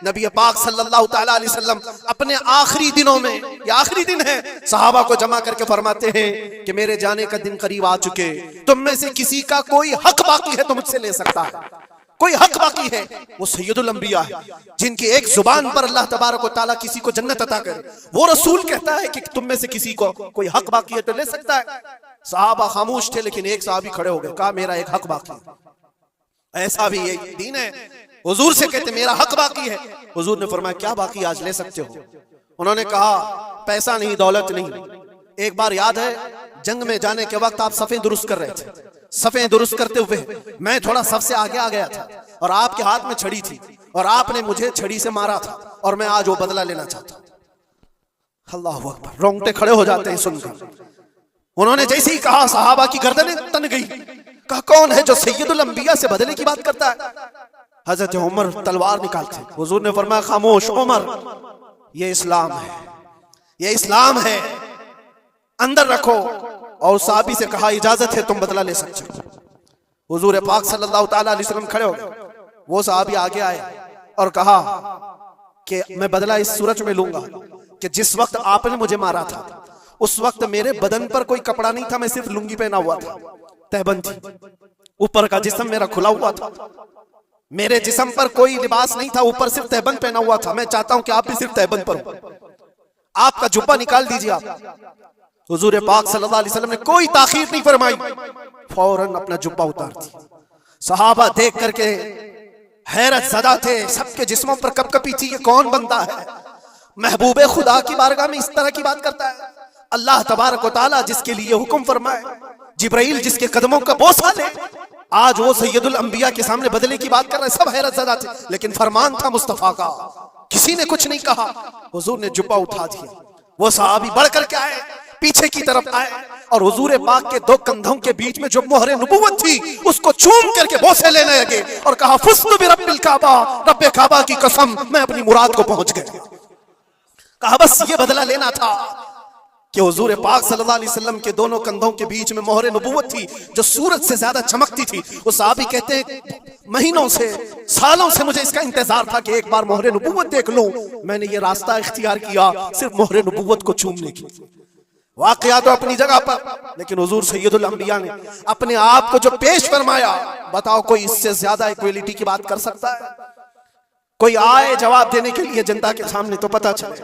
नबी पाक सल्लल्लाहु तआला अलैहि वसल्लम अपने आखिरी दिनों में, ये आखिरी दिन है, सहाबा को जमा करके फरमाते हैं कि मेरे जाने का दिन करीब आ चुके, तुम में से किसी का कोई हक बाकी है तो मुझसे ले सकता है, कोई हक बाकी है। वो सैयदुल अंबिया है, जिनकी एक जुबान पर अल्लाह तबारक व तआला किसी को जन्नत अता करे, वो रसूल कहता है कि तुम में से किसी को कोई हक बाकी है तो ले सकता है। सहाबा खामोश थे, लेकिन एक सहाबी खड़े हो गए, कहा मेरा एक हक बाकी है। ऐसा भी यही दीन है। हुजूर से कहते मेरा हक बाकी है। हुजूर ने फरमाया क्या बाकी, आज ले सकते हो। उन्होंने कहा पैसा नहीं, दौलत नहीं। एक बार याद है, जंग में जाने के वक्त आप सफ़ें दुरुस्त कर रहे थे, सफ़ें दुरुस्त करते हुए मैं थोड़ा सबसे आगे आ गया था और आपके हाथ में छड़ी थी और आपने मुझे छड़ी से मारा था और मैं आज वो बदला लेना चाहता हूं। अल्लाह अकबर, रोंगटे खड़े हो जाते हैं सुनकर। उन्होंने जैसे ही कहा सहाबा की गर्दनें तन गई। कहा कौन है जो सैयदुल अंबिया से बदले की बात करता है? हजरत उमर तलवार निकालते। हुजूर ने फरमाया खामोश उमर, ये इस्लाम है, ये इस्लाम है, अंदर रखो। और साहबी से कहा इजाजत है, तुम बदला ले सकते हो। हुजूर पाक सल्लल्लाहु तआला अलैहि वसल्लम खड़े हो गए। वो साहबी आगे आए और कहा कि मैं बदला इस सूरज में लूंगा कि जिस वक्त आपने मुझे मारा था उस वक्त मेरे बदन पर कोई कपड़ा नहीं था, मैं सिर्फ लुंगी पहना हुआ था, तहबंद थी, ऊपर का जिस्म मेरा खुला हुआ था, मेरे जिस्म पर कोई लिबास नहीं था, ऊपर सिर्फ तहबंद पहना हुआ था। मैं चाहता हूं कि आप भी सिर्फ तहबंद पर हो, आपका जुब्बा निकाल दीजिए आप। हुजूर पाक सल्लल्लाहु अलैहि वसल्लम ने कोई ताखीर नहीं फरमाई, फौरन अपना जुब्बा उतार दिया। सहाबा देख करके हैरत ज़दा थे, सबके जिस्मों पर कपकपी थी, ये कौन बंदा है, महबूबे खुदा की बारगाह में इस तरह की बात करता है। अल्लाह तबारक व तआला जिसके लिए हुक्म फरमाए, जिब्राइल जिसके कदमों का बोसा ले, आज वो सैयदुल अंबिया के सामने बदले की बात कर रहे हैं। सब हैरत ज़दा थे, लेकिन फरमान था मुस्तफा का, किसी ने कुछ नहीं कहा। हुजूर ने जुब्बा उठा दिया। वो सहाबी बढ़ करके आए, पीछे की तरफ आए और हुजूर पाक के दो कंधों के बीच में जो मोहरे नबुव्वत थी उसको चूम करके बोसे लेने लगे और कहा फुस्तु बिरब्बिल काबा, रब्बे काबा की कसम, मैं अपनी मुराद को पहुंच गया। कहा बस ये बदला लेना था कि हुजूर पाक सल्लल्लाहु अलैहि वसल्लम के दोनों कंधों के बीच में मोहरे नबुव्वत थी जो सूरज से ज्यादा चमकती थी। वो साहबी कहते हैं महीनों से, सालों से मुझे इसका इंतजार था कि एक बार मोहरे नबुव्वत देख लूं। मैंने ये रास्ता इख्तियार किया सिर्फ मोहरे नबुव्वत को चूमने की। वाकया तो अपनी जगह पर, लेकिन हुजूर सैयदुल अंबिया ने अपने आप को जो पेश फरमाया, बताओ कोई इससे ज्यादा इक्वालिटी की बात कर सकता है? कोई आए जवाब देने के लिए जनता के सामने तो पता चले।